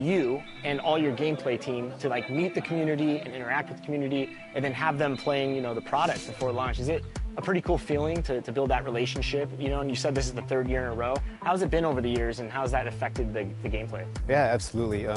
you and all your gameplay team to like meet the community and interact with the community and then have them playing, you know, the product before launch? Is it a pretty cool feeling to build that relationship, you know? And you said this is the third year in a row. How's it been over the years, and how's that affected the gameplay? Yeah, absolutely.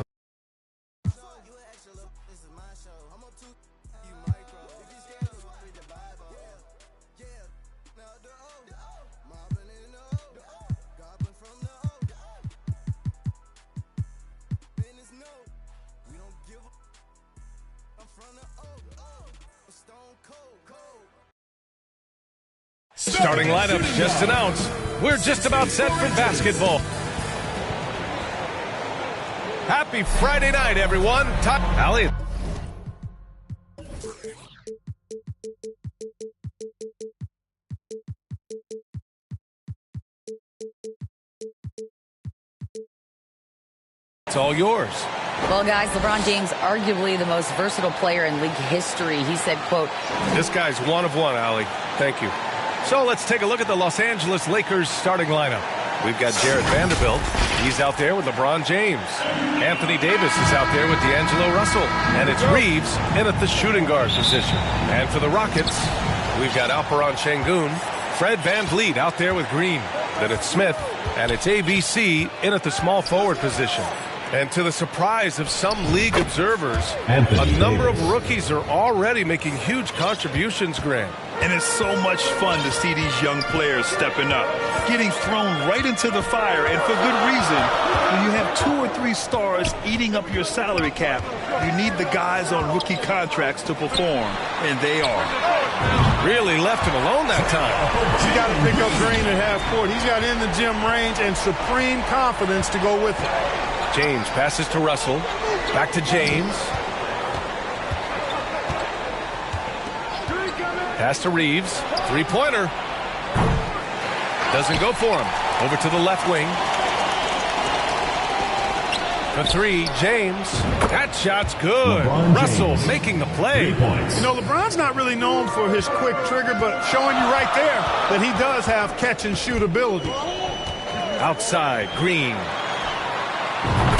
Starting lineup just announced. We're just about set for basketball. Happy Friday night, everyone. Allie. It's all yours. Well, guys, LeBron James, arguably the most versatile player in league history. He said, quote, "This guy's one of one, Allie. Thank you." So let's take a look at the Los Angeles Lakers starting lineup. We've got Jared Vanderbilt. He's out there with LeBron James. Anthony Davis is out there with D'Angelo Russell. And it's Reeves in at the shooting guard position. And for the Rockets, we've got Alperen Şengün, Fred VanVleet out there with Green. Then it's Smith, and it's ABC in at the small forward position. And to the surprise of some league observers, a number of rookies are already making huge contributions, Grant. And it's so much fun to see these young players stepping up, getting thrown right into the fire, and for good reason. When you have 2 or 3 stars eating up your salary cap, you need the guys on rookie contracts to perform, and they are. Really left him alone that time. He's got to pick up Green at half court. He's got in the gym range and supreme confidence to go with it. James passes to Russell. Back to James. Pass to Reeves. Three-pointer. Doesn't go for him. Over to the left wing. For 3, James. That shot's good. Russell making the play. You know, LeBron's not really known for his quick trigger, but showing you right there that he does have catch-and-shoot ability. Outside, Green.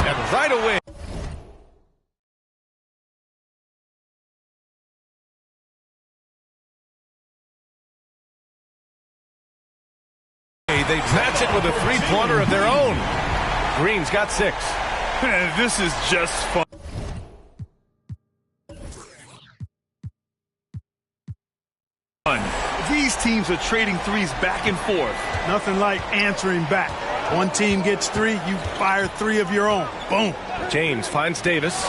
And right away. They match it with a three-pointer of their own. Green's got 6. This is just fun. These teams are trading threes back and forth. Nothing like answering back. One team gets 3, you fire 3 of your own. Boom. James finds Davis.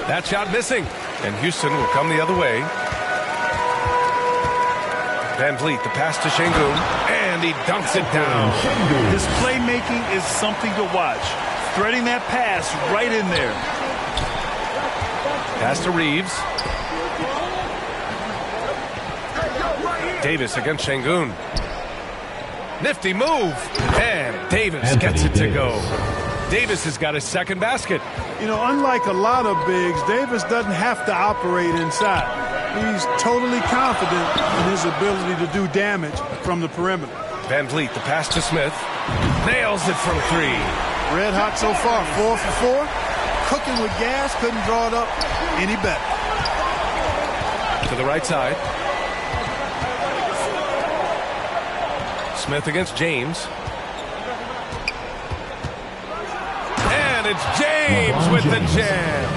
That shot missing. And Houston will come the other way. VanVleet, the pass to Şengün, and he dunks it down. His playmaking is something to watch. Threading that pass right in there. Pass to Reeves. Davis against Şengün. Nifty move. And Davis gets it to go. Davis has got his second basket. You know, unlike a lot of bigs, Davis doesn't have to operate inside. He's totally confident in his ability to do damage from the perimeter. VanVleet, the pass to Smith. Nails it from 3. Red hot so far, 4 for 4. Cooking with gas, couldn't draw it up any better. To the right side. Smith against James. And it's James with the jam.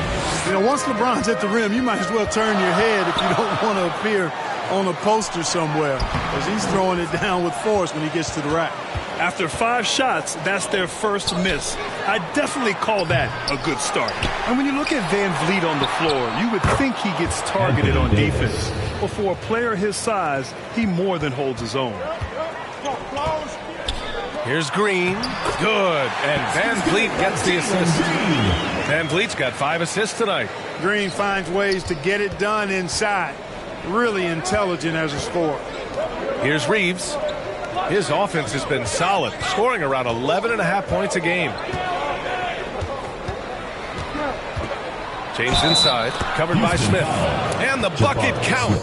You know, once LeBron's at the rim, you might as well turn your head if you don't want to appear on a poster somewhere, because he's throwing it down with force when he gets to the rack. After 5 shots, that's their first miss. I definitely call that a good start. And when you look at VanVleet on the floor, you would think he gets targeted on defense. But for a player his size, he more than holds his own. Here's Green. Good. And VanVleet gets the assist. VanVleet's got 5 assists tonight. Green finds ways to get it done inside. Really intelligent as a scorer. Here's Reeves. His offense has been solid, scoring around 11.5 points a game. James inside, covered by Smith. And the bucket count.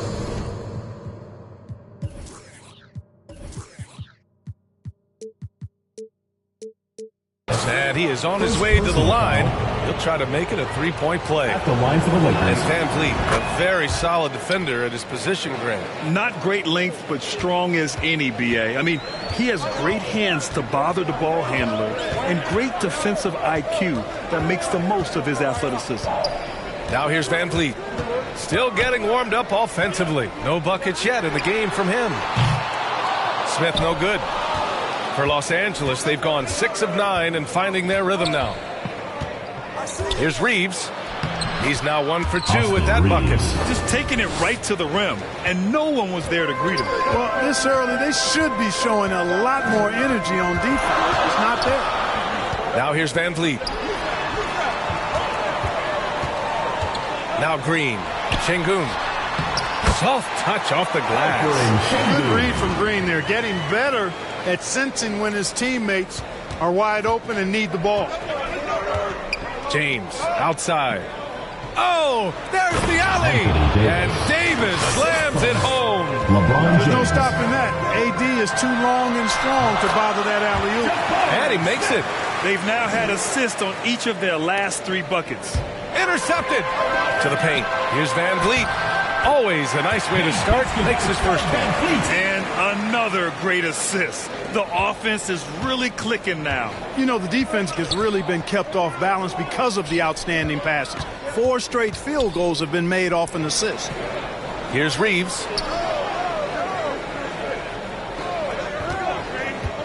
And He is on his way to the line. He'll try to make it a three-point play. At the line for the Lakers. And Van Vliet, a very solid defender at his position, Grant. Not great length, but strong as any, B.A. I mean, he has great hands to bother the ball handler and great defensive IQ that makes the most of his athleticism. Now here's Van Vliet. Still getting warmed up offensively. No buckets yet in the game from him. Smith no good. For Los Angeles, they've gone 6 of 9 and finding their rhythm now. Here's Reeves. He's now 1 for 2 with that bucket. Just taking it right to the rim, and no one was there to greet him. Well, this early, they should be showing a lot more energy on defense. It's not there. Now here's Van Vliet. Now Green. Şengün. Soft touch off the glass. Good read from Green there. Getting better at sensing when his teammates are wide open and need the ball. James outside. Oh, there's the alley. And Davis slams it home. There's no stopping that. AD is too long and strong to bother that alley-oop. And he makes it. They've now had assists on each of their last 3 buckets. Intercepted. To the paint. Here's Van Vliet. Always a nice way to start. Makes his first one. And another great assist. The offense is really clicking now. You know, the defense has really been kept off balance because of the outstanding passes. 4 straight field goals have been made off an assist. Here's Reeves.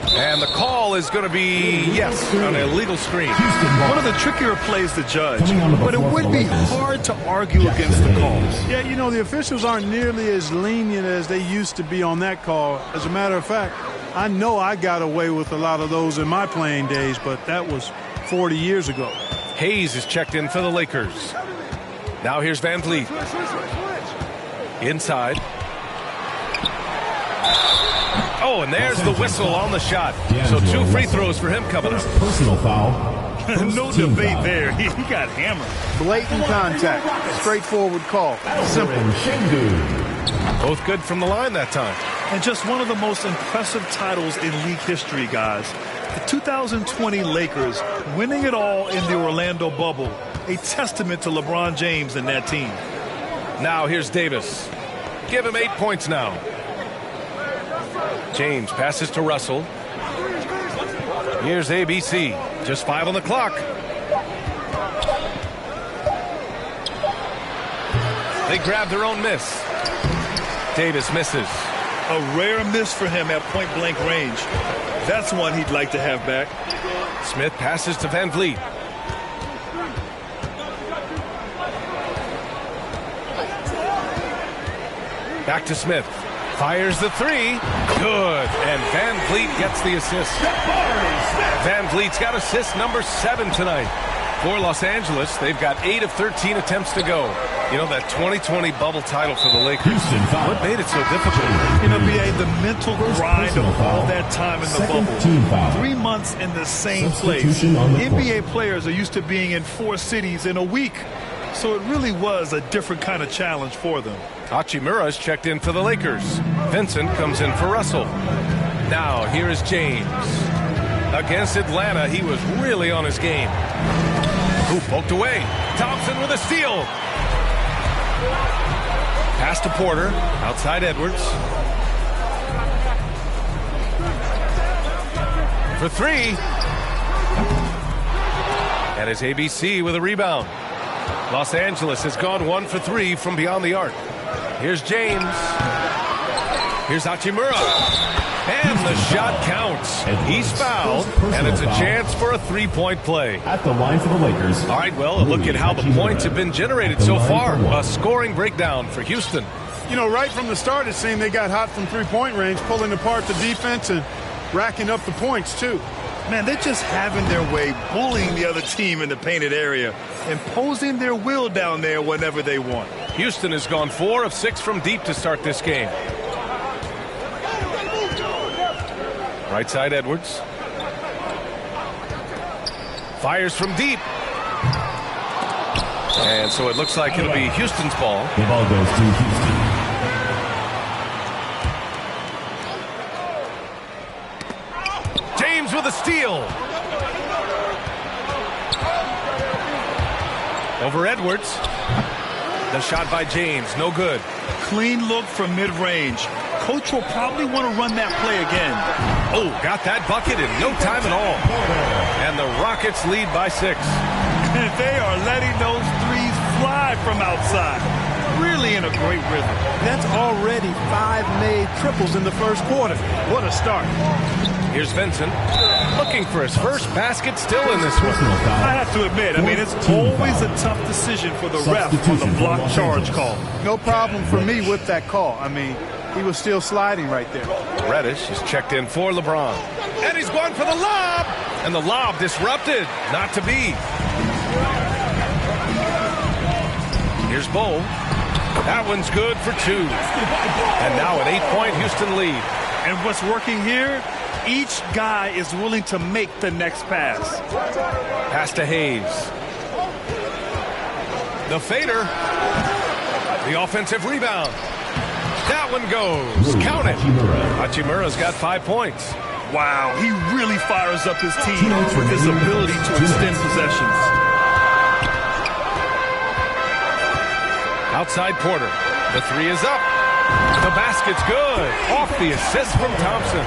And the call is going to be, yes, an illegal screen. One of the trickier plays to judge, but it would be hard to argue against the call. Yeah, you know, the officials aren't nearly as lenient as they used to be on that call. As a matter of fact, I know I got away with a lot of those in my playing days, but that was 40 years ago. Hayes is checked in for the Lakers. Now here's Van Vliet. Inside. Oh, and there's the whistle on the shot. So 2 free throws for him coming up. Personal foul. No debate there. He got hammered. Blatant contact. Straightforward call. Simple. Both good from the line that time. And just one of the most impressive titles in league history, guys. The 2020 Lakers winning it all in the Orlando bubble. A testament to LeBron James and that team. Now here's Davis. Give him 8 points now. James passes to Russell. Here's ABC. Just 5 on the clock. They grab their own miss. Davis misses. A rare miss for him at point-blank range. That's one he'd like to have back. Smith passes to Van Vliet. Back to Smith. Fires the 3. Good. And Van Vliet gets the assist. Van Vliet's got assist number 7 tonight. For Los Angeles, they've got 8 of 13 attempts to go. You know, that 2020 bubble title for the Lakers. What made it so difficult? You know, B.A., the mental grind of all that time in the bubble. 3 months in the same place. NBA players are used to being in 4 cities in a week. So it really was a different kind of challenge for them. Hachimura's checked in for the Lakers. Vincent comes in for Russell. Now, here is James. Against Atlanta, he was really on his game. Who poked away? Thompson with a steal. Pass to Porter. Outside Edwards. For 3. And it's ABC with a rebound. Los Angeles has gone 1 for 3 from beyond the arc. Here's James. Here's Hachimura. And the shot counts. He's fouled, and it's a chance for a 3-point play. At the line for the Lakers. All right, well, a look at how the points have been generated so far. A scoring breakdown for Houston. You know, right from the start, it seemed they got hot from three-point range, pulling apart the defense and racking up the points, too. Man, they're just having their way, bullying the other team in the painted area, imposing their will down there whenever they want. Houston has gone 4 of 6 from deep to start this game. Right side Edwards. Fires from deep. And so it looks like it'll be Houston's ball. The ball goes to Houston. James with a steal. Over Edwards. The shot by James, no good. Clean look from mid-range. Coach will probably want to run that play again. Oh, got that bucket in no time at all. And the Rockets lead by 6. They are letting those threes fly from outside. Really in a great rhythm. That's already 5 made triples in the first quarter. What a start. Here's Vincent looking for his first basket still in this one. I have to admit, it's always a tough decision for the ref on the block charge call. No problem for me with that call. He was still sliding right there. Reddish is checked in for LeBron. And he's going for the lob. And the lob disrupted. Not to be. Here's Bull. That one's good for 2. And now an 8-point Houston lead. And what's working here? Each guy is willing to make the next pass. Pass to Hayes. The fader. The offensive rebound. That one goes. Count it. Hachimura's got 5 points. Wow, he really fires up his team with his ability to extend possessions. Outside Porter. The 3 is up. The basket's good. Off the assist from Thompson.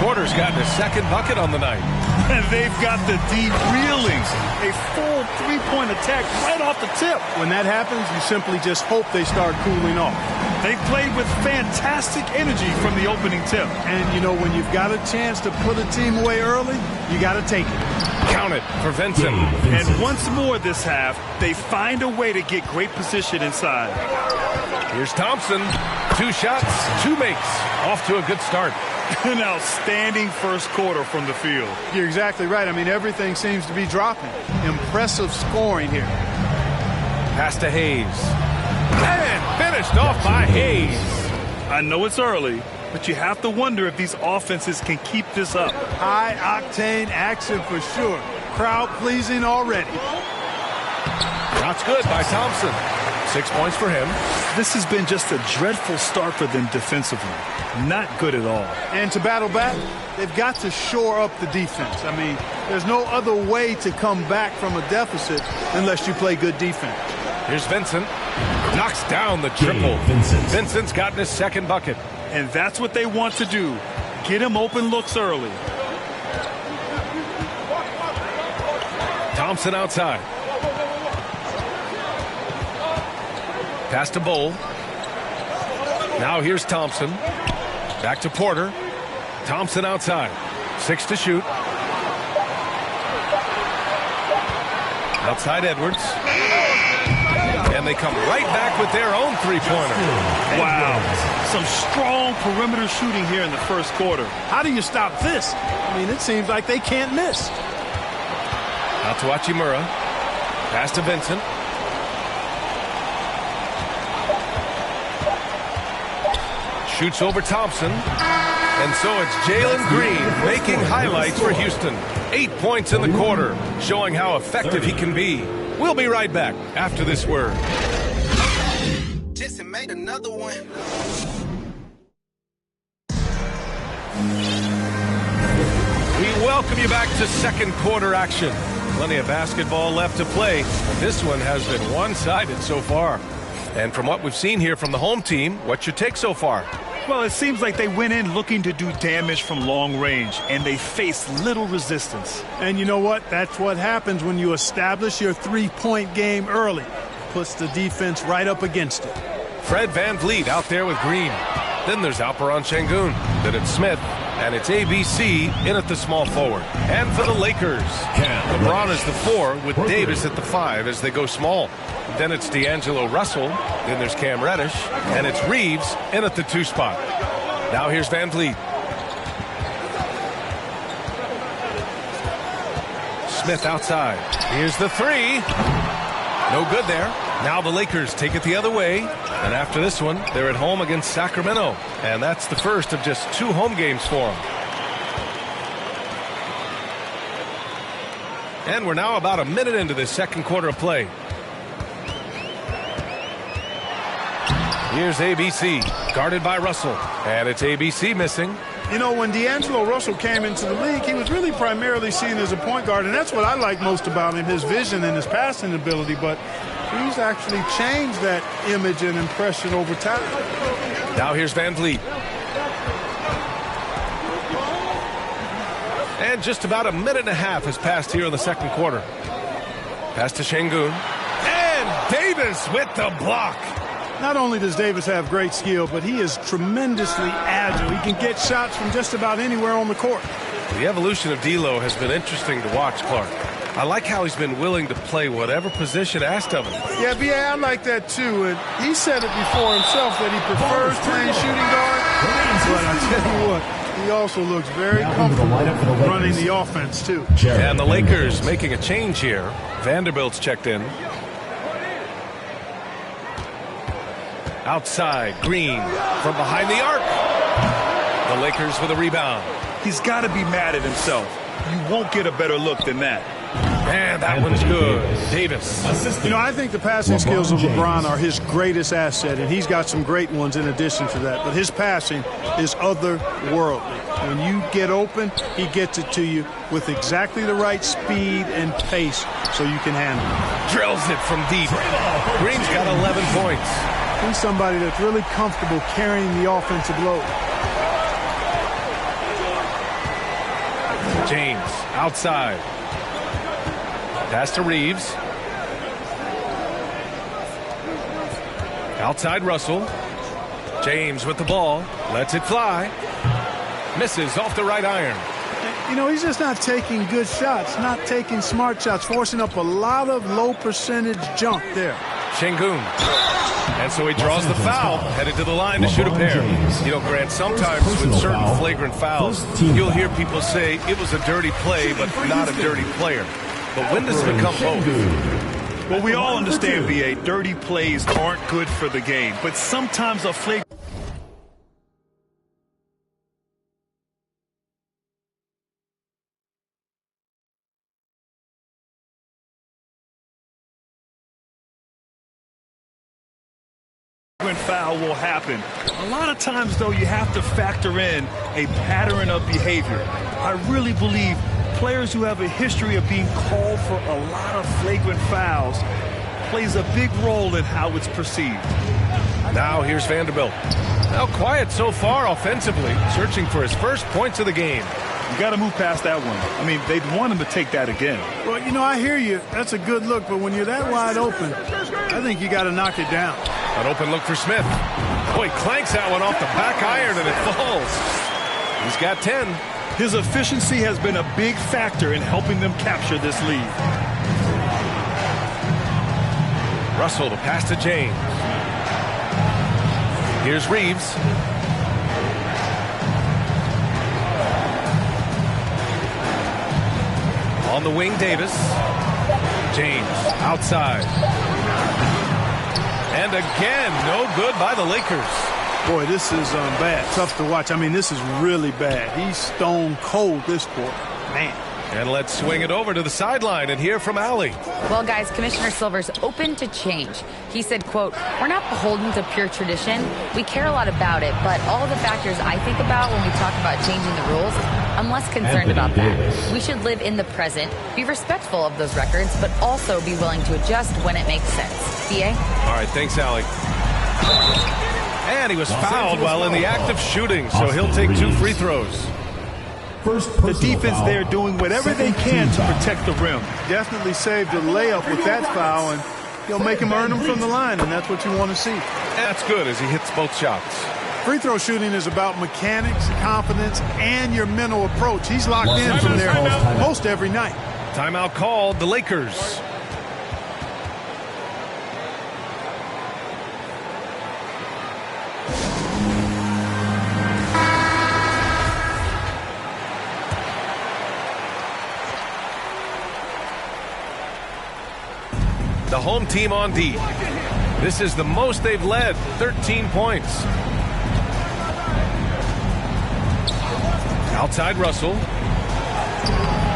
Porter's gotten his second bucket on the night. And they've got the D reeling. A full 3-point attack right off the tip. When that happens, you simply just hope they start cooling off. They played with fantastic energy from the opening tip. And, when you've got a chance to put a team away early, you got to take it. Count it for Vincent. And once more this half, they find a way to get great position inside. Here's Thompson. 2 shots, 2 makes. Off to a good start. An outstanding first quarter from the field. You're exactly right. Everything seems to be dropping. Impressive scoring here. Pass to Hayes. And finished off by Hayes. I know it's early, but you have to wonder if these offenses can keep this up. High-octane action for sure. Crowd-pleasing already. Shot's good by Thompson. 6 points for him. This has been just a dreadful start for them defensively. Not good at all. And to battle back, they've got to shore up the defense. There's no other way to come back from a deficit unless you play good defense. Here's Vincent. Knocks down the triple. Vincent's gotten his second bucket. And that's what they want to do. Get him open looks early. Thompson outside. Pass to Bull. Now here's Thompson. Back to Porter. Thompson outside. 6 to shoot. Outside Edwards. And they come right back with their own 3-pointer. Wow. Some strong perimeter shooting here in the first quarter. How do you stop this? It seems like they can't miss. Out to Hachimura. Pass to Vincent. Shoots over Thompson. And so it's Jalen Green making highlights for Houston. 8 points in the quarter, showing how effective he can be. We'll be right back after this word. Jesse made another one. We welcome you back to second quarter action. Plenty of basketball left to play. This one has been one-sided so far. And from what we've seen here from the home team, what's your take so far? Well, it seems like they went in looking to do damage from long range, and they faced little resistance. And you know what? That's what happens when you establish your 3-point game early. Puts the defense right up against it. Fred VanVleet out there with Green. Then there's Alperon Şengün. Then it's Smith. And it's ABC in at the small forward. And for the Lakers, LeBron is the 4 with Davis at the 5 as they go small. Then it's D'Angelo Russell. Then there's Cam Reddish. And it's Reeves in at the 2 spot. Now here's VanVleet. Smith outside. Here's the 3. No good there. Now the Lakers take it the other way. And after this one, they're at home against Sacramento. And that's the first of just 2 home games for them. And we're now about a minute into this second quarter of play. Here's ABC, guarded by Russell. And it's ABC missing. You know, when D'Angelo Russell came into the league, he was really primarily seen as a point guard, and that's what I like most about him, his vision and his passing ability. But he's actually changed that image and impression over time. Now here's Van Vliet. And just about a minute and a half has passed here in the second quarter. Pass to Şengün. And Davis with the block. Not only does Davis have great skill, but he is tremendously agile. He can get shots from just about anywhere on the court. The evolution of D'Lo has been interesting to watch, Clark. I like how he's been willing to play whatever position asked of him. Yeah, B.A., I like that too. And he said it before himself that he prefers playing shooting guard. But I tell you what, he also looks very comfortable running the offense too. And the Lakers making a change here. Vanderbilt's checked in. Outside, Green from behind the arc. The Lakers with a rebound. He's got to be mad at himself. You won't get a better look than that. And that one's good. Davis. You know, I think the passing skills of LeBron are his greatest asset, and he's got some great ones in addition to that. But his passing is otherworldly. When you get open, he gets it to you with exactly the right speed and pace so you can handle it. Drills it from deep. Green's got 11 points. He's somebody that's really comfortable carrying the offensive load. James outside. Pass to Reeves. Outside Russell. James with the ball. Lets it fly. Misses off the right iron. You know, he's just not taking good shots, not taking smart shots, forcing up a lot of low percentage junk there. Şengün. And so he draws the foul, headed to the line to shoot a pair. You know, Grant, sometimes with certain flagrant fouls, you'll hear people say it was a dirty play, but not a dirty player. But when does it become both? Well, we all understand, B.A., dirty plays aren't good for the game, but sometimes a flagrant foul will happen. A lot of times, though, you have to factor in a pattern of behavior. I really believe players who have a history of being called for a lot of flagrant fouls plays a big role in how it's perceived. Now here's Vanderbilt. Now quiet so far offensively, searching for his first points of the game. You got to move past that one. I mean, they'd want him to take that again. Well, you know, I hear you. That's a good look, but when you're that wide open, I think you got to knock it down. An open look for Smith. Boy, clanks that one off the back iron and it falls. He's got 10. His efficiency has been a big factor in helping them capture this lead. Russell to pass to James. Here's Reeves. On the wing, Davis. James outside. And again, no good by the Lakers. Boy, this is bad. Tough to watch. I mean, this is really bad. He's stone cold this quarter. Man. And let's swing it over to the sideline and hear from Allie. Well, guys, Commissioner Silver's open to change. He said, quote, "We're not beholden to pure tradition. We care a lot about it, but all of the factors I think about when we talk about changing the rules, I'm less concerned about that. We should live in the present, be respectful of those records, but also be willing to adjust when it makes sense." B.A.? All right, thanks, Allie. And he was fouled while in the act of shooting, so he'll take 2 free throws. The defense there doing whatever they can to protect the rim. Definitely saved a layup with that foul, and he'll make him earn them from the line, and that's what you want to see. That's good as he hits both shots. Free throw shooting is about mechanics, confidence, and your mental approach. He's locked in from there most every night. Timeout called, the Lakers. The home team on D. This is the most they've led, 13 points. Outside Russell.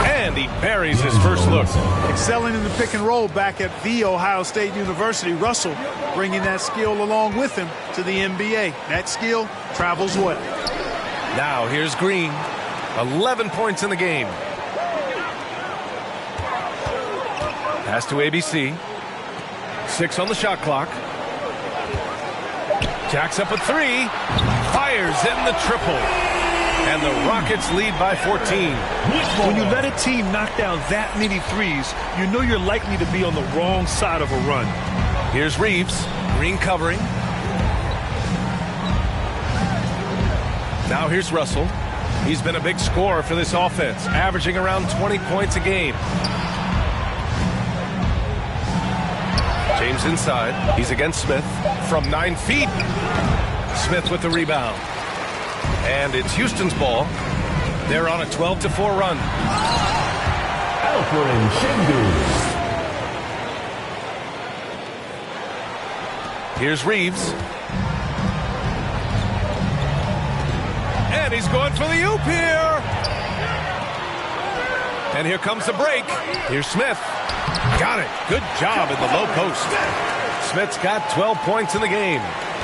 And he buries his first look. Excelling in the pick and roll back at The Ohio State University. Russell bringing that skill along with him to the NBA. That skill travels well. Now here's Green. 11 points in the game. Pass to ABC. 6 on the shot clock. Jacks up a 3. Fires in the triple. And the Rockets lead by 14. When you let a team knock down that many threes, you know you're likely to be on the wrong side of a run. Here's Reeves. Green covering. Now here's Russell. He's been a big scorer for this offense, averaging around 20 points a game. James inside. He's against Smith from 9 feet. Smith with the rebound. And it's Houston's ball. They're on a 12-4 run. Alfred Şengün. Here's Reeves. And he's going for the oop here. And here comes the break. Here's Smith. Got it. Good job in the low post. Smith's got 12 points in the game.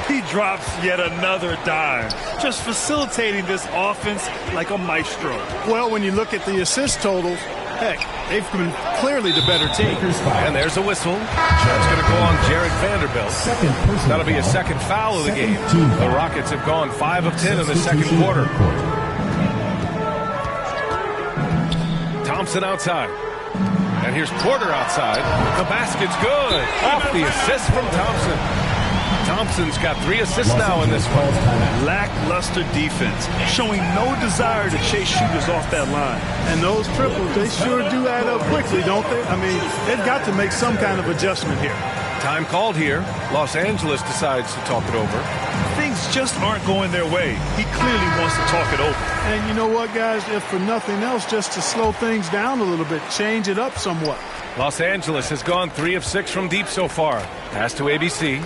He drops yet another dime, just facilitating this offense like a maestro. Well, when you look at the assist totals, heck, they've been clearly the better team. And there's a whistle. That's going to go on Jared Vanderbilt. That'll be a second foul of the game. The Rockets have gone 5 of 10 in the second quarter. Thompson outside. And here's Porter outside. The basket's good. Off the assist from Thompson. Thompson's got 3 assists now in this one. Lackluster defense, showing no desire to chase shooters off that line. And those triples, they sure do add up quickly, don't they? I mean, they've got to make some kind of adjustment here. Time called here. Los Angeles decides to talk it over. Things just aren't going their way. He clearly wants to talk it over. And you know what, guys? If for nothing else, just to slow things down a little bit, change it up somewhat. Los Angeles has gone 3 of 6 from deep so far. Pass to ABC.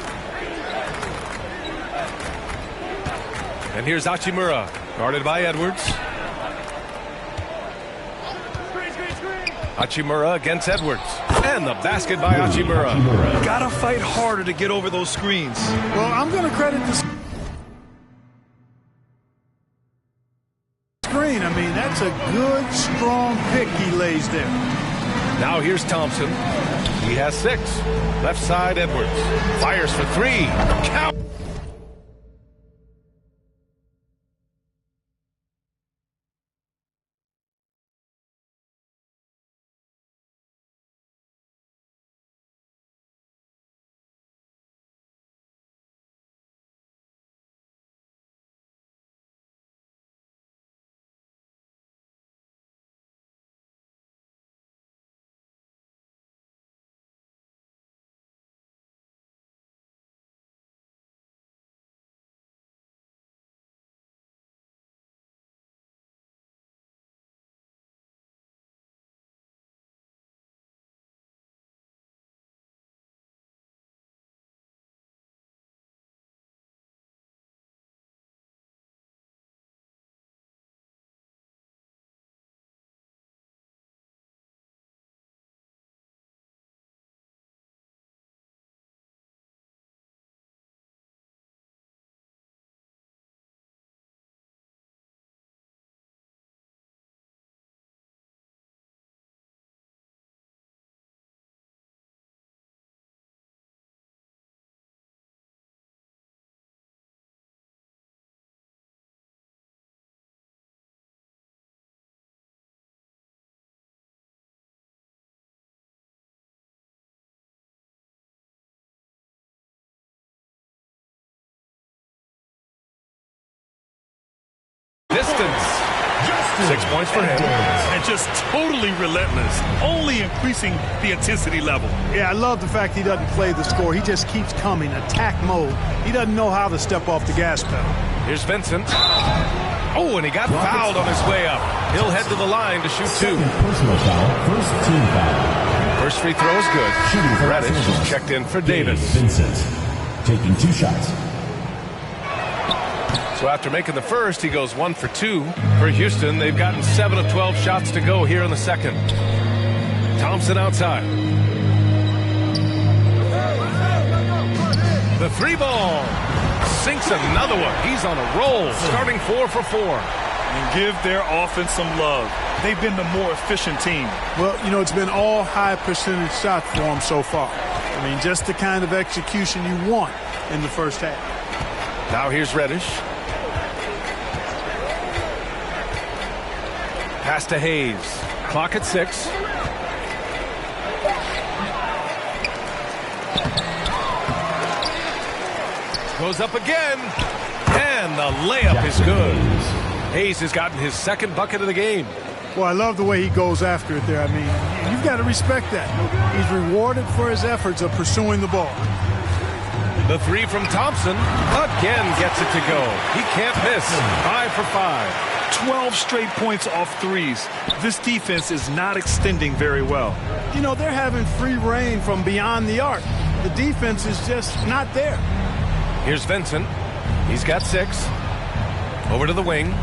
And here's Hachimura, guarded by Edwards. Hachimura against Edwards. And the basket by Hachimura. Gotta fight harder to get over those screens. Well, I'm going to credit the screen. I mean, that's a good, strong pick he lays there. Now here's Thompson. He has 6. Left side, Edwards. Fires for 3. Count. Distance. 6 points for him. And just totally relentless, only increasing the intensity level. Yeah, I love the fact he doesn't play the score. He just keeps coming, attack mode. He doesn't know how to step off the gas pedal. Here's Vincent. Oh, and he got fouled on his way up. He'll head to the line to shoot 2. Personal foul. First team foul. First free throw is good. Reddish is checked in for Davis. Vincent taking 2 shots. So after making the first, he goes 1 for 2. For Houston, they've gotten 7 of 12 shots to go here in the second. Thompson outside. The 3 ball. sinks another one. He's on a roll, starting 4 for 4. And give their offense some love. They've been the more efficient team. Well, you know, it's been all high percentage shots for them so far. I mean, just the kind of execution you want in the first half. Now here's Reddish. Pass to Hayes. Clock at 6. Goes up again. And the layup is good. Hayes has gotten his second bucket of the game. Well, I love the way he goes after it there. I mean, you've got to respect that. He's rewarded for his efforts of pursuing the ball. The 3 from Thompson again gets it to go. He can't miss. 5 for 5. 12 straight points off threes. This defense is not extending very well. You know, they're having free reign from beyond the arc. The defense is just not there. Here's Vincent. He's got 6. Over to the wing.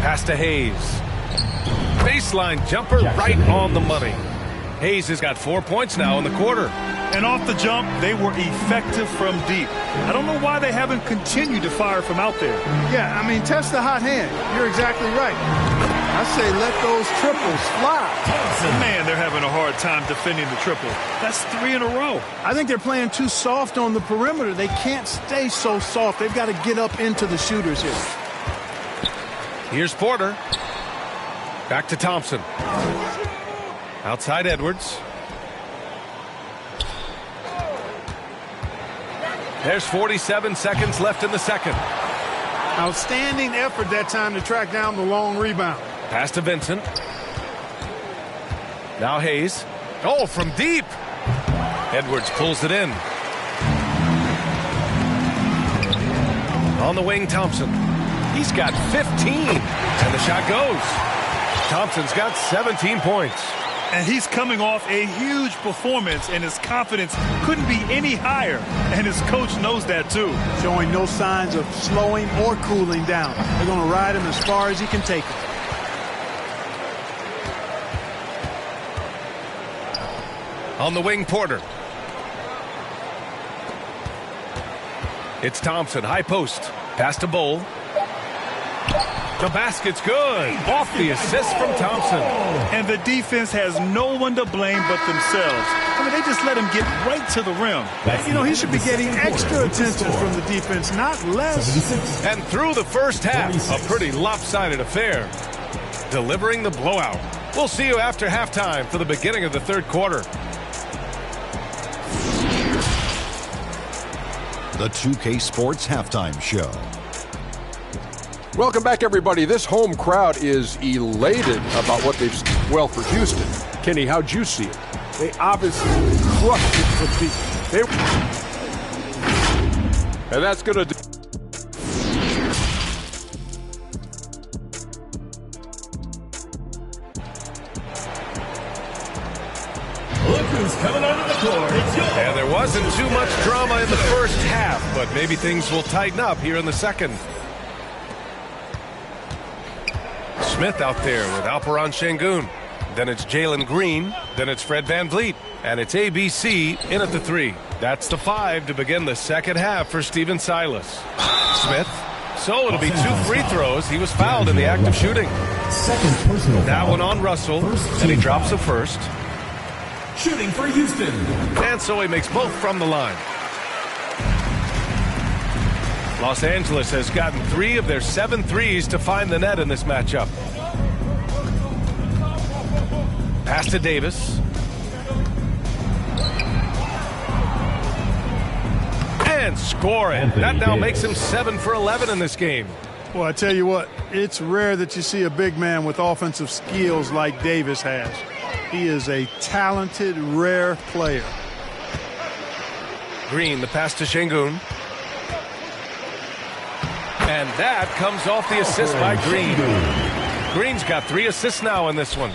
Pass to Hayes. Baseline jumper right on the money. Hayes has got 4 points now in the quarter. And off the jump, they were effective from deep. I don't know why they haven't continued to fire from out there. Yeah, I mean, test the hot hand. You're exactly right. I say let those triples fly. Man, they're having a hard time defending the triple. That's 3 in a row. I think they're playing too soft on the perimeter. They can't stay so soft. They've got to get up into the shooters here. Here's Porter. Back to Thompson. Outside Edwards. There's 47 seconds left in the second. Outstanding effort that time to track down the long rebound. Pass to Vincent. Now Hayes. Oh, from deep. Edwards pulls it in. On the wing, Thompson. He's got 15. And the shot goes. Thompson's got 17 points. And he's coming off a huge performance, and his confidence couldn't be any higher. And his coach knows that, too. Showing no signs of slowing or cooling down. They're going to ride him as far as he can take it. On the wing, Porter. It's Thompson, high post. Pass to Bowl. The basket's good. Off the assist from Thompson. And the defense has no one to blame but themselves. I mean, they just let him get right to the rim. You know, he should be getting extra attention from the defense, not less. And through the first half, a pretty lopsided affair. Delivering the blowout. We'll see you after halftime for the beginning of the third quarter. The 2K Sports Halftime Show. Welcome back, everybody. This home crowd is elated about what they've... Well, for Houston. Kenny, how'd you see it? They obviously crushed it from deep. And that's going to... Look who's coming onto the court. It's yours. And there wasn't too much drama in the first half, but maybe things will tighten up here in the second. Smith out there with Alperon Şengün. Then it's Jalen Green. Then it's Fred VanVleet. And it's ABC in at the 3. That's the 5 to begin the second half for Stephen Silas. Smith. So it'll be 2 free throws. He was fouled in the act of shooting. Second personal That foul. one on Russell. And he drops the first. Shooting for Houston. And so he makes both from the line. Los Angeles has gotten 3 of their 7 threes to find the net in this matchup. Pass to Davis. And scoring. That now makes him 7 for 11 in this game. Well, I tell you what, it's rare that you see a big man with offensive skills like Davis has. He is a talented, rare player. Green, the pass to Şengün. And that comes off the assist by Green. Green's got 3 assists now in this one.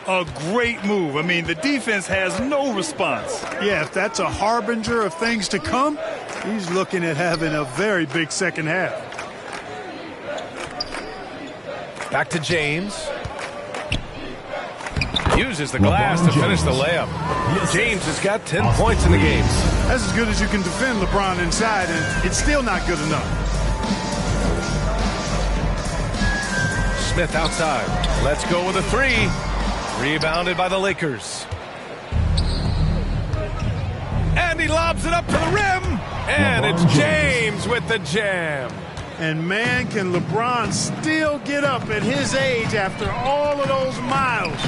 A great move. I mean, the defense has no response. Yeah, if that's a harbinger of things to come, he's looking at having a very big second half. Back to James. Uses the glass to finish the layup. James has got 10 points in the game. That's as good as you can defend LeBron inside, and it's still not good enough. Smith outside. Let's go with a three. Rebounded by the Lakers. And he lobs it up to the rim. And it's James with the jam. And man, can LeBron still get up at his age after all of those miles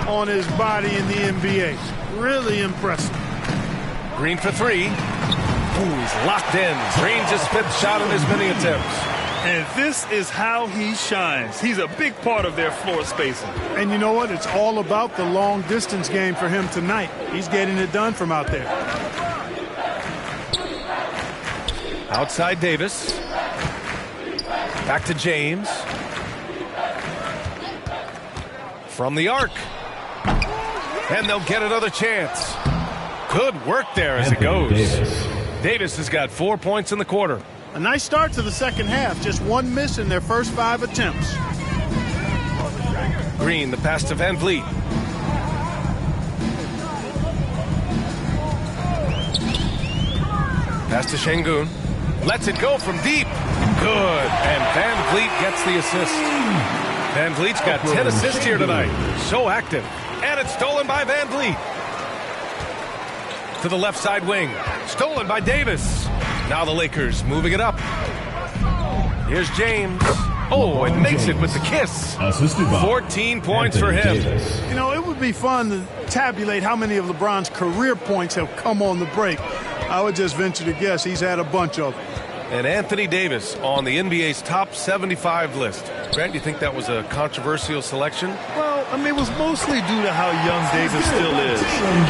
on his body in the NBA. Really impressive. Green for three. Ooh, he's locked in. Green's his 5th shot in as many attempts. And this is how he shines. He's a big part of their floor spacing. And you know what? It's all about the long distance game for him tonight. He's getting it done from out there. Outside Davis. Back to James. From the arc. And they'll get another chance. Good work there as it goes. Davis has got 4 points in the quarter. A nice start to the second half. Just one miss in their first 5 attempts. Green, the pass to Van Vliet. Pass to Şengün. Lets it go from deep. Good. And Van Vliet gets the assist. Van Vliet's got 10 assists here tonight. So active. And it's stolen by Van Vliet. To the left side wing. Stolen by Davis. Now the Lakers moving it up. Here's James. Oh, and makes it with the kiss. 14 points for him. You know, it would be fun to tabulate how many of LeBron's career points have come on the break. I would just venture to guess he's had a bunch of them. And Anthony Davis on the NBA's top 75 list. Grant, you think that was a controversial selection? Well, I mean, it was mostly due to how young Davis still is. You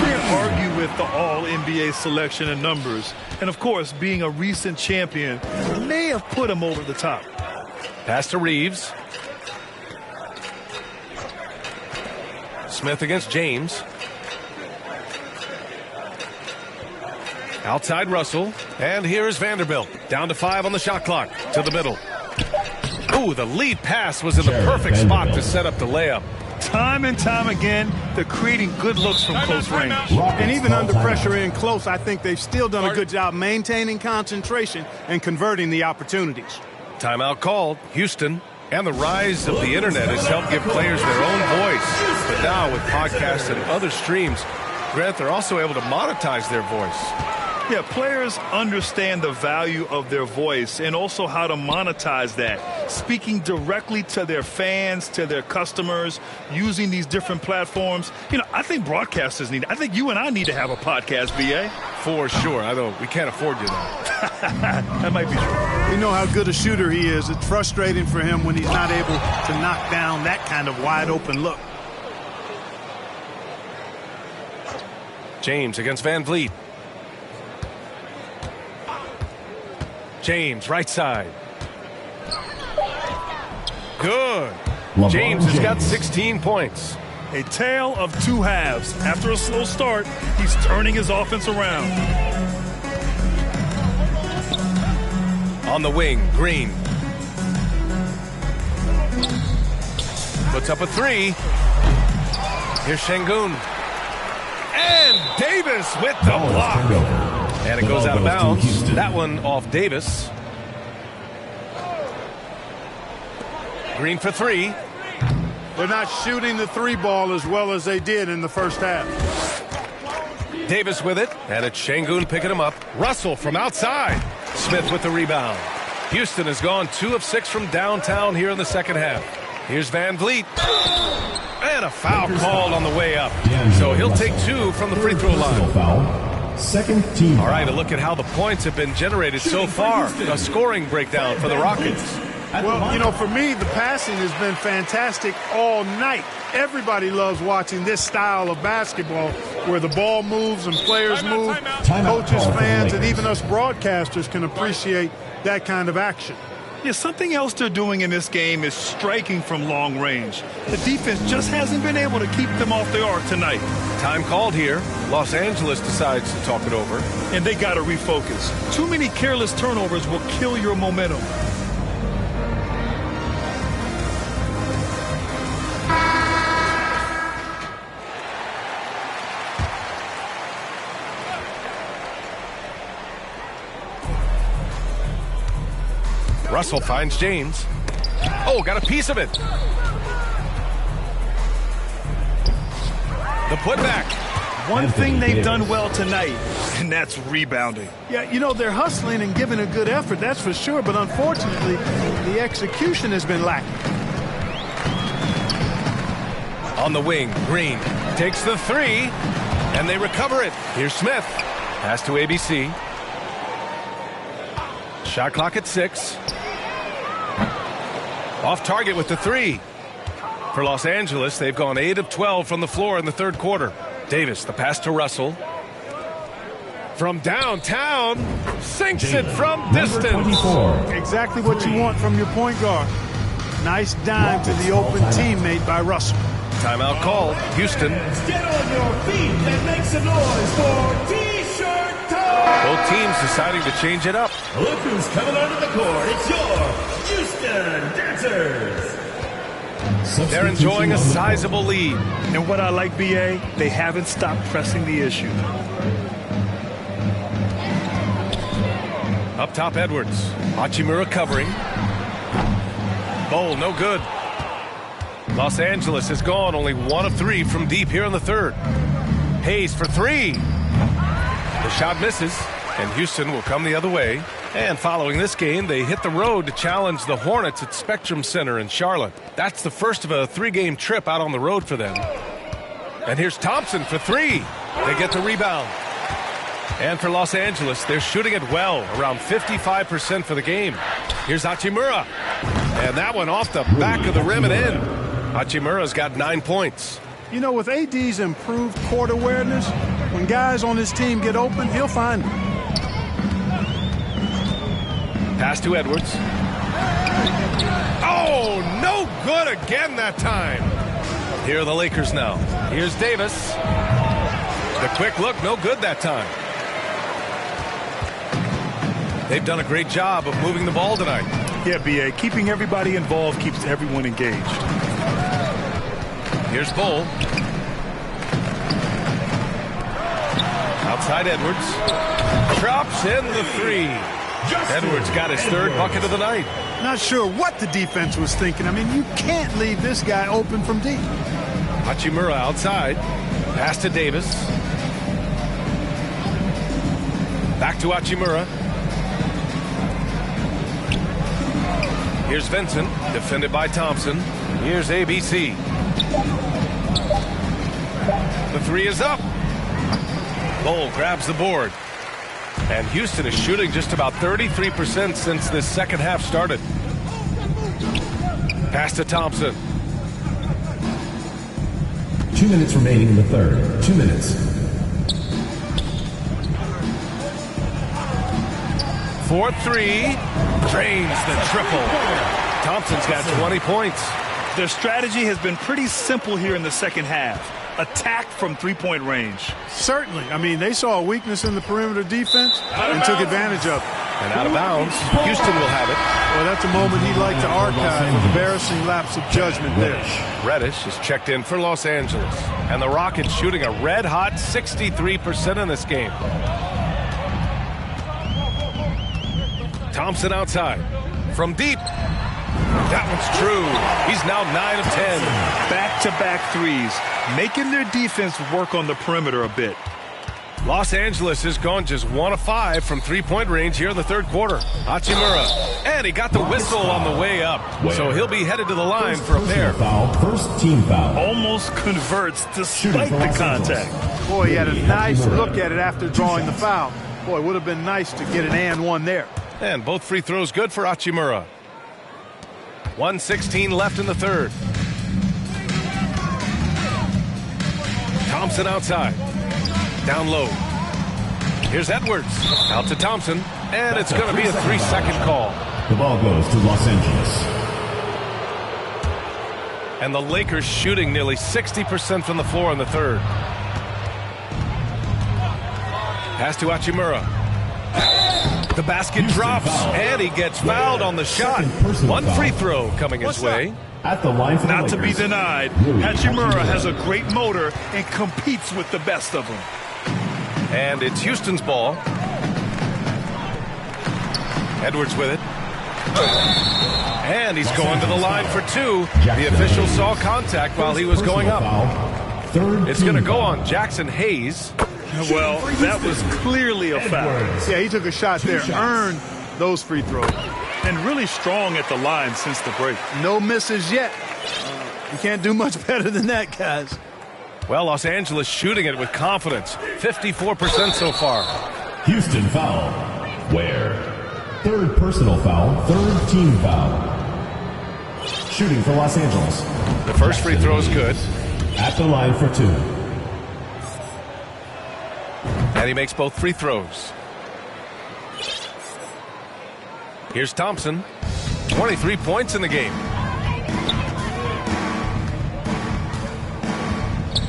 can't argue with the all-NBA selection and numbers. And, of course, being a recent champion may have put him over the top. Pass to Reeves. Smith against James. Outside Russell. And here's Vanderbilt. Down to 5 on the shot clock. To the middle. Ooh, the lead pass was in the perfect spot to set up the layup. Time and time again, they're creating good looks from close range. And even under pressure in close, I think they've still done a good job maintaining concentration and converting the opportunities. Timeout called. Houston. And the rise of the internet has helped give players their own voice. But now with podcasts and other streams, Grant, they're also able to monetize their voice. Yeah, players understand the value of their voice and also how to monetize that. Speaking directly to their fans, to their customers, using these different platforms. You know, I think broadcasters need, I think you and I need to have a podcast, VA. For sure. We can't afford you though. That might be true. We know how good a shooter he is. It's frustrating for him when he's not able to knock down that kind of wide open look. James against Van Vliet. James, right side. Good. James has got 16 points. A tale of two halves. After a slow start, he's turning his offense around. On the wing, Green. Puts up a three. Here's Şengün. And Davis with the block. And it goes out of bounds. That one off Davis. Green for three. They're not shooting the three ball as well as they did in the first half. Davis with it. And it's Şengün picking him up. Russell from outside. Smith with the rebound. Houston has gone 2 of 6 from downtown here in the second half. Here's Van Vliet. And a foul called on the way up. So he'll take 2 from the free throw line. Second team. All right, a look at how the points have been generated so far. A scoring breakdown for the Rockets. Well, you know, for me, the passing has been fantastic all night. Everybody loves watching this style of basketball where the ball moves and players move. Coaches, fans, and even us broadcasters can appreciate that kind of action. Yeah, something else they're doing in this game is striking from long range. The defense just hasn't been able to keep them off the arc tonight. Time called here. Los Angeles decides to talk it over. And they got to refocus. Too many careless turnovers will kill your momentum. Russell finds James. Oh, got a piece of it. The putback. One thing they've done well tonight, and that's rebounding. Yeah, you know, they're hustling and giving a good effort, that's for sure, but unfortunately, the execution has been lacking. On the wing, Green takes the three, and they recover it. Here's Smith. Pass to ABC. Shot clock at 6. Off target with the three. For Los Angeles, they've gone 8 of 12 from the floor in the third quarter. Davis, the pass to Russell. From downtown, sinks it from distance. Exactly what you want from your point guard. Nice dime to the open teammate by Russell. Timeout called. Houston. Get on your feet and make some noise for T-shirt time. Both teams deciding to change it up. Look who's coming onto the court. It's your Houston Dancers. They're enjoying a sizable lead. And what I like, BA, they haven't stopped pressing the issue. Up top, Edwards. Hachimura covering. Bowl, no good. Los Angeles has gone only 1 of 3 from deep here in the third. Hayes for 3. The shot misses, and Houston will come the other way. And following this game, they hit the road to challenge the Hornets at Spectrum Center in Charlotte. That's the first of a 3-game trip out on the road for them. And here's Thompson for 3. They get the rebound. And for Los Angeles, they're shooting it well, around 55% for the game. Here's Hachimura. And that one off the back of the rim and in. Hachimura's got 9 points. You know, with AD's improved court awareness, when guys on his team get open, he'll find them. Pass to Edwards. Oh, no good again that time. Here are the Lakers now. Here's Davis. The quick look, no good that time. They've done a great job of moving the ball tonight. Yeah, BA, keeping everybody involved keeps everyone engaged. Here's Bull. Outside Edwards. Drops in the 3. Edwards got his third bucket of the night. Not sure what the defense was thinking. I mean, you can't leave this guy open from deep. Hachimura outside. Pass to Davis. Back to Hachimura. Here's Vincent, defended by Thompson. Here's ABC. The 3 is up. Bull grabs the board. And Houston is shooting just about 33% since this second half started. Pass to Thompson. 2 minutes remaining in the third. 2 minutes. 4-3. Drains the triple. Thompson's got 20 points. Their strategy has been pretty simple here in the second half. Attack from three-point range. Certainly. I mean, they saw a weakness in the perimeter defense and took advantage of it. And out of bounds. Houston will have it. Well, that's a moment he'd like to archive. Embarrassing lapse of judgment there. Reddish is checked in for Los Angeles. And the Rockets shooting a red-hot 63% in this game. Thompson outside. From deep. That one's true. He's now 9 of 10. Back-to-back threes, making their defense work on the perimeter a bit. Los Angeles has gone just 1 of 5 from three-point range here in the third quarter. Hachimura. And he got the whistle on the way up. So he'll be headed to the line for a pair. First team foul. Almost converts despite the contact. Boy, he had a nice look at it after drawing the foul. Boy, it would have been nice to get an and one there. And both free throws good for Hachimura. 1:16 left in the third. Thompson outside. Down low. Here's Edwards. Out to Thompson. And it's going to be a 3-second call. The ball goes to Los Angeles. And the Lakers shooting nearly 60% from the floor in the third. Pass to Hachimura. The basket drops, and he gets fouled on the shot. One free throw coming his way. At the line for the Not to be Lakers. denied, Hachimura has a great motor and competes with the best of them. And it's Houston's ball. Edwards with it. And he's going to the line for two. The official saw contact while he was going up. It's going to go on Jackson Hayes. Well, that was clearly a foul. Yeah, he took a shot there, earned those free throws. And really strong at the line since the break. No misses yet. You can't do much better than that, guys. Well, Los Angeles shooting it with confidence. 54% so far. Houston foul. Ware. Third personal foul. Third team foul. Shooting for Los Angeles. The first free throw is good. At the line for two. And he makes both free throws. Here's Thompson. 23 points in the game.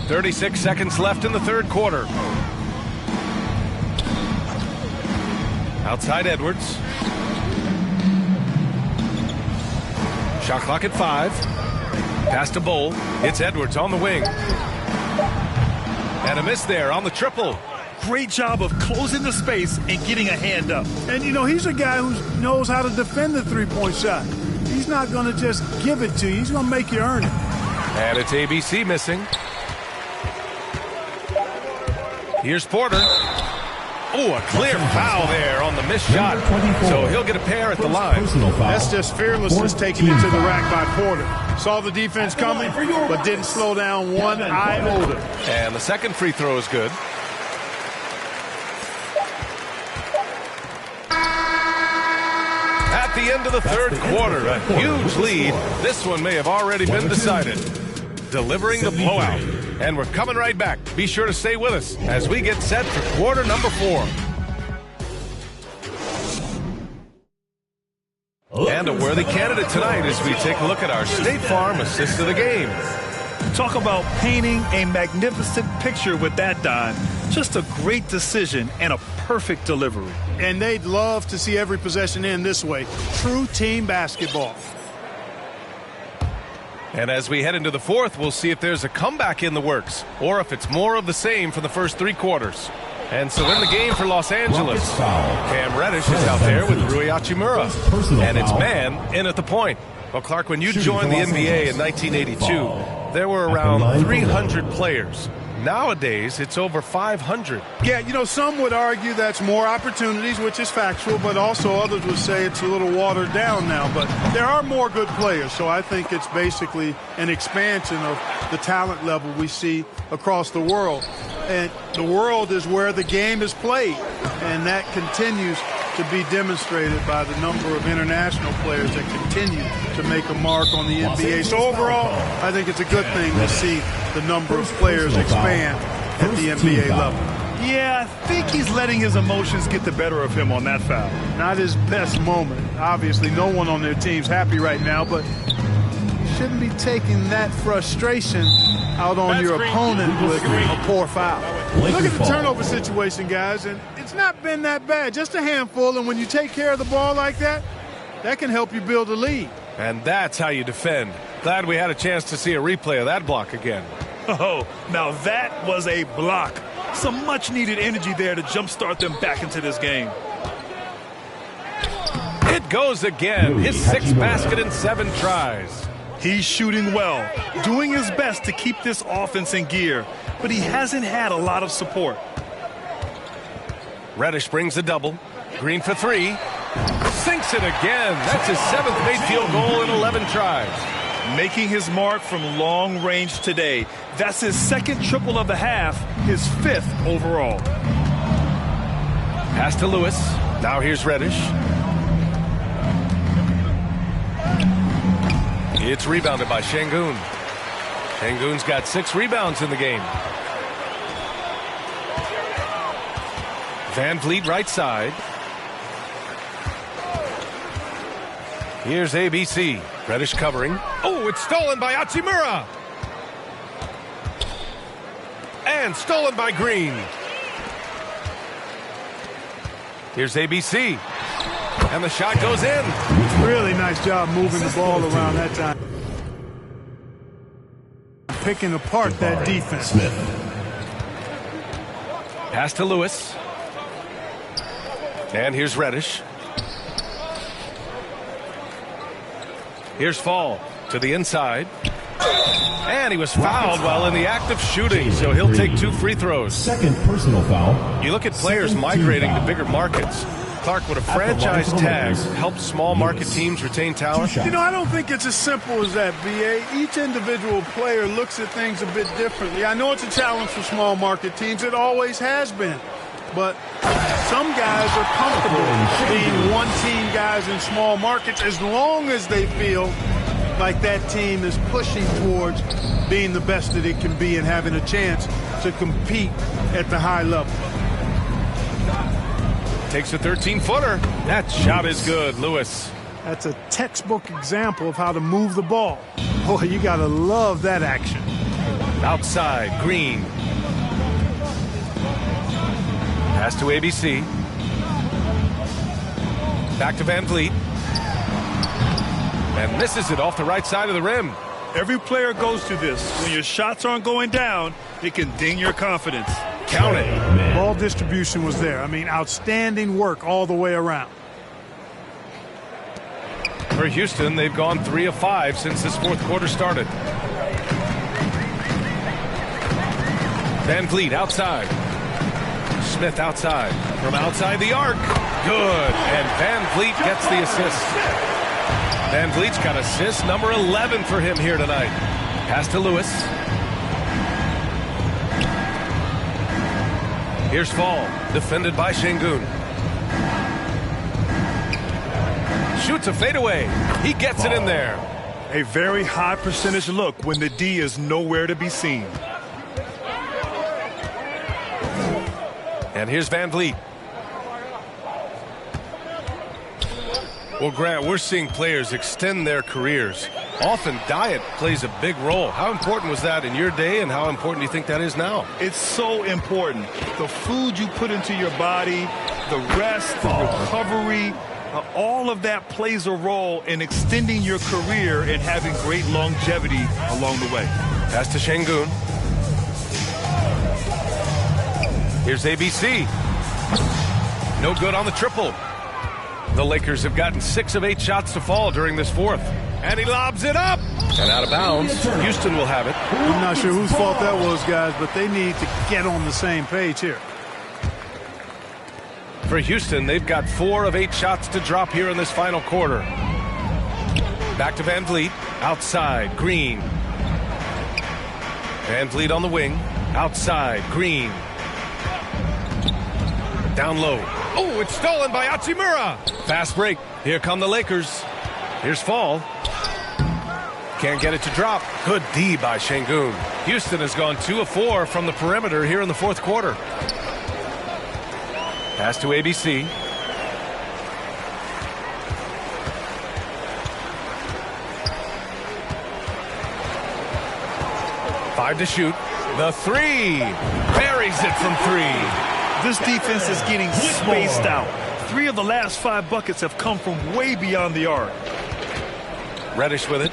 36 seconds left in the third quarter. Outside Edwards. Shot clock at 5. Pass to Bowl. It's Edwards on the wing. And a miss there on the triple. Great job of closing the space and getting a hand up. And, you know, he's a guy who knows how to defend the three-point shot. He's not going to just give it to you. He's going to make you earn it. And it's ABC missing. Here's Porter. Oh, a clear foul there on the missed shot. So he'll get a pair at the line. That's just fearlessness taking it to the rack by Porter. Saw the defense coming, but didn't slow down one iota. And the second free throw is good. At the end of the third quarter, a huge lead. This one may have already been decided. Delivering the blowout. And we're coming right back. Be sure to stay with us as we get set for quarter number 4. And a worthy candidate tonight as we take a look at our State Farm assist of the game. Talk about painting a magnificent picture with that dime. Just a great decision and a perfect delivery. And they'd love to see every possession end this way. True team basketball. And as we head into the fourth, we'll see if there's a comeback in the works or if it's more of the same for the first 3 quarters. And so in the game for Los Angeles, Cam Reddish is out there with Rui Hachimura. And it's man in at the point. Well, Clark, when you joined the NBA in 1982, there were around 300 players. Nowadays, it's over 500. Yeah, you know, some would argue that's more opportunities, which is factual, but also others would say it's a little watered down now. But there are more good players, so I think it's basically an expansion of the talent level we see across the world. And the world is where the game is played, and that continues to be demonstrated by the number of international players that continue to make a mark on the NBA. So overall, I think it's a good thing to see the number of players expand at the NBA level. Yeah, I think he's letting his emotions get the better of him on that foul. Not his best moment. Obviously, no one on their team's happy right now, but shouldn't be taking that frustration out on your opponent with a poor foul. Look at the turnover situation, guys, and it's not been that bad. Just a handful, and when you take care of the ball like that, that can help you build a lead. And that's how you defend. Glad we had a chance to see a replay of that block again. Oh, now that was a block. Some much-needed energy there to jumpstart them back into this game. It goes again. His 6th basket in 7 tries. He's shooting well, doing his best to keep this offense in gear, but he hasn't had a lot of support. Reddish brings a double. Green for 3. Sinks it again. That's his 7th made field goal in 11 tries. Making his mark from long range today. That's his 2nd triple of the half, his 5th overall. Pass to Lewis. Now here's Reddish. It's rebounded by Şengün. Şengün's got 6 rebounds in the game. Van Vliet right side. Here's ABC. Reddish covering. Oh, it's stolen by Hachimura. And stolen by Green. Here's ABC. And the shot goes in. Really nice job moving the ball around that time. Picking apart that defense. Pass to Lewis. And here's Reddish. Here's Fall to the inside. And he was fouled while in the act of shooting, so he'll take 2 free throws. Second personal foul. You look at players migrating to bigger markets. Clark, would a franchise tag help small market teams retain talent? You know, I don't think it's as simple as that, B.A. Each individual player looks at things a bit differently. I know it's a challenge for small market teams. It always has been. But some guys are comfortable being one-team guys in small markets as long as they feel like that team is pushing towards being the best that it can be and having a chance to compete at the high level. Takes a 13-footer. That shot is good, Lewis. That's a textbook example of how to move the ball. Boy, you got to love that action. Outside, Green. Pass to ABC. Back to Van Vliet. And misses it off the right side of the rim. Every player goes through this. When your shots aren't going down, it can ding your confidence. Count it. Ball distribution was there. I mean, outstanding work all the way around. For Houston, they've gone 3 of 5 since this fourth quarter started. Van Vliet outside. Smith outside. From outside the arc. Good. And Van Vliet gets the assist. Van Vliet's got assist number 11 for him here tonight. Pass to Lewis. Here's Fall, defended by Şengün. Shoots a fadeaway. He gets it in there. A very high percentage look when the D is nowhere to be seen. And here's Van Vliet. Well, Grant, we're seeing players extend their careers. Often diet plays a big role. How important was that in your day, and how important do you think that is now? It's so important. The food you put into your body, the rest, the recovery, all of that plays a role in extending your career and having great longevity along the way. Pass to Şengün. Here's ABC. No good on the triple. The Lakers have gotten 6 of 8 shots to fall during this fourth. And he lobs it up. And out of bounds. Houston will have it. I'm not sure whose fault that was, guys, but they need to get on the same page here. For Houston, they've got 4 of 8 shots to drop here in this final quarter. Back to Van Vliet. Outside, Green. Van Vliet on the wing. Outside, Green. Down low. Oh, it's stolen by Hachimura. Fast break. Here come the Lakers. Here's Fall. Can't get it to drop. Good D by Şengün. Houston has gone 2 of 4 from the perimeter here in the fourth quarter. Pass to ABC. Five to shoot. The 3. Buries it from 3. This defense is getting spaced out. 3 of the last 5 buckets have come from way beyond the arc. Reddish with it.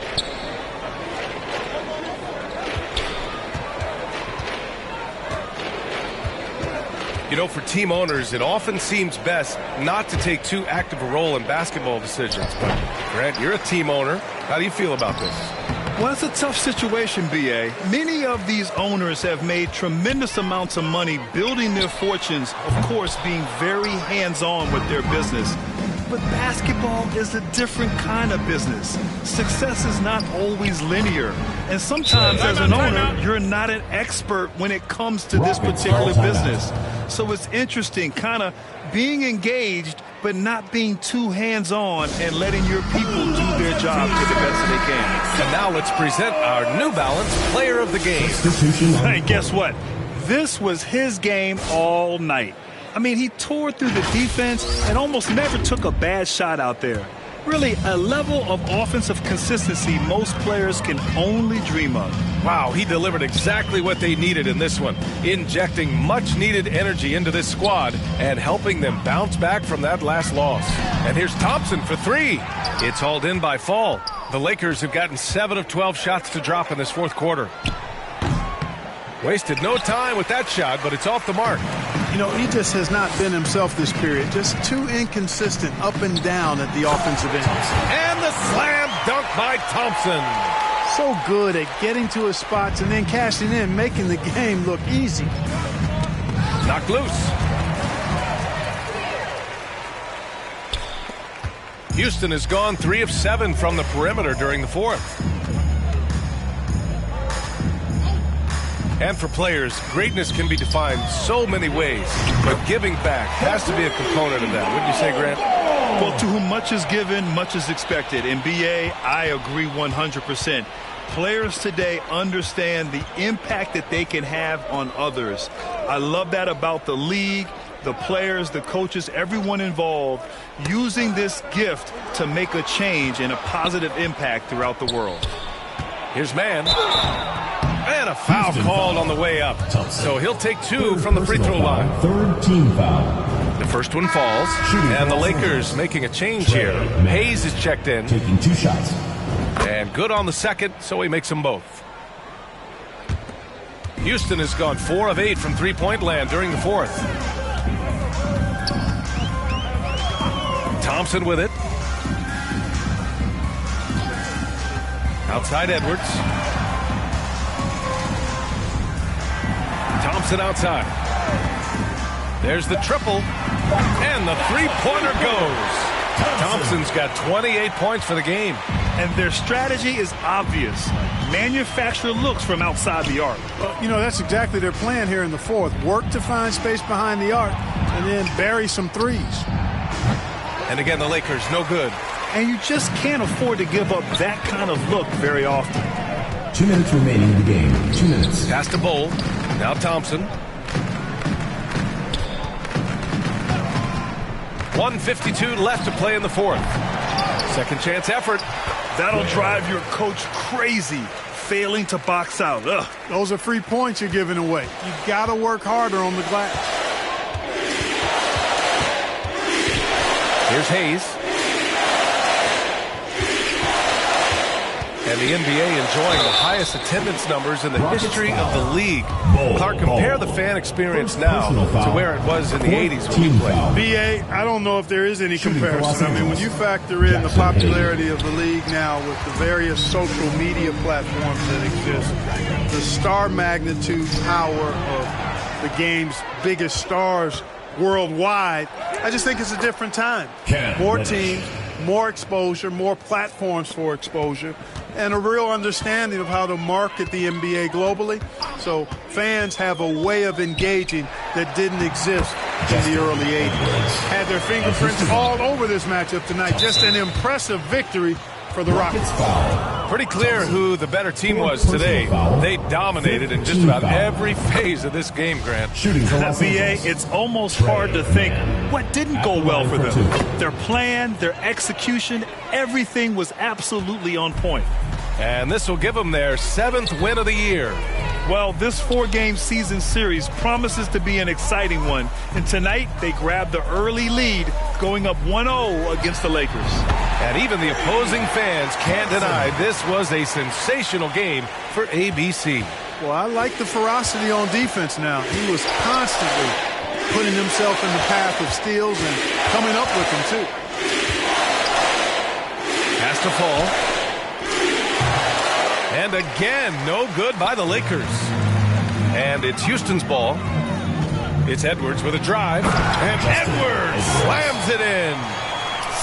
You know, for team owners, it often seems best not to take too active a role in basketball decisions. But, Grant, you're a team owner. How do you feel about this? Well, it's a tough situation, B.A. Many of these owners have made tremendous amounts of money building their fortunes, of course, being very hands-on with their business. But basketball is a different kind of business. Success is not always linear. And sometimes as an owner, you're not an expert when it comes to this particular business. So it's interesting, kind of being engaged, but not being too hands-on and letting your people do their job to the best that they can. And now let's present our New Balance Player of the Game. Hey, guess what? This was his game all night. I mean, he tore through the defense and almost never took a bad shot out there. Really, a level of offensive consistency most players can only dream of. Wow, he delivered exactly what they needed in this one, injecting much-needed energy into this squad and helping them bounce back from that last loss. And here's Thompson for 3. It's hauled in by Fall. The Lakers have gotten 7 of 12 shots to drop in this fourth quarter. Wasted no time with that shot, but it's off the mark. You know, he just has not been himself this period. Just too inconsistent up and down at the offensive end. And the slam dunk by Thompson. So good at getting to his spots and then cashing in, making the game look easy. Knocked loose. Houston has gone 3 of 7 from the perimeter during the fourth. And for players, greatness can be defined so many ways, but giving back has to be a component of that. Wouldn't you say, Grant? Well, to whom much is given, much is expected. In BA, I agree 100%. Players today understand the impact that they can have on others. I love that about the league, the players, the coaches, everyone involved, using this gift to make a change and a positive impact throughout the world. Here's man. And a foul called on the way up. So he'll take 2 from the free throw line. Third team foul. The first one falls. And the Lakers making a change here. Hayes is checked in. Taking 2 shots. And good on the second, so he makes them both. Houston has gone 4 of 8 from three-point land during the fourth. Thompson with it. Outside Edwards. Thompson outside. There's the triple. And the three-pointer goes. Thompson's got 28 points for the game. And their strategy is obvious. Manufacture looks from outside the arc. Well, you know, that's exactly their plan here in the fourth. Work to find space behind the arc and then bury some threes. And again, the Lakers, no good. And you just can't afford to give up that kind of look very often. 2 minutes remaining in the game. 2 minutes. Pass to Bowl. Now Thompson. 1:52 left to play in the fourth. Second chance effort. That'll drive your coach crazy, failing to box out. Ugh. Those are free points you're giving away. You got to work harder on the glass. Here's Hayes. And the NBA enjoying the highest attendance numbers in the history of the league. Clark, compare the fan experience now to where it was in the 80s when we played. BA, I don't know if there is any comparison. I mean, when you factor in the popularity of the league now with the various social media platforms that exist, the star magnitude power of the game's biggest stars worldwide, I just think it's a different time. More teams, more exposure, more platforms for exposure, and a real understanding of how to market the NBA globally. So fans have a way of engaging that didn't exist in the early 80s. Had their fingerprints all over this matchup tonight. Just an impressive victory for the Rockets. Pretty clear who the better team was today. They dominated in just about every phase of this game, Grant. BA, it's almost hard to think what didn't go well for them. Their plan, their execution, everything was absolutely on point. And this will give them their 7th win of the year. Well, this 4-game season series promises to be an exciting one. And tonight, they grabbed the early lead, going up 1-0 against the Lakers. And even the opposing fans can't deny this was a sensational game for ABC. Well, I like the ferocity on defense now. He was constantly putting himself in the path of steals and coming up with them, too. Has to fall. And again, no good by the Lakers. And it's Houston's ball. It's Edwards with a drive. And Edwards slams it in.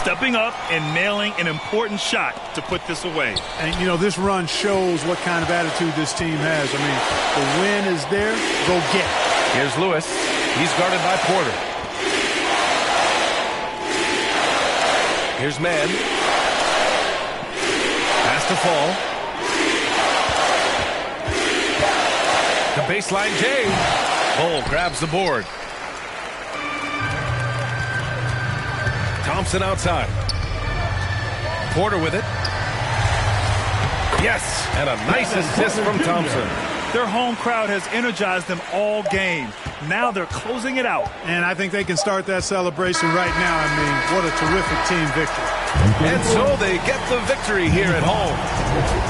Stepping up and nailing an important shot to put this away. And, you know, this run shows what kind of attitude this team has. I mean, the win is there. Go get it. Here's Lewis. He's guarded by Porter. Here's Mann. Pass to fall. The baseline J. Bull grabs the board. Thompson outside. Porter with it. Yes, and a nice assist from Thompson. Their home crowd has energized them all game. Now they're closing it out. And I think they can start that celebration right now. I mean, what a terrific team victory. And so they get the victory here at home.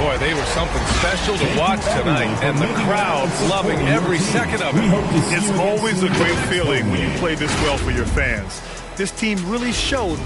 Boy, they were something special to watch tonight, and the crowd loving every second of it. It's always a great feeling when you play this well for your fans. This team really showed.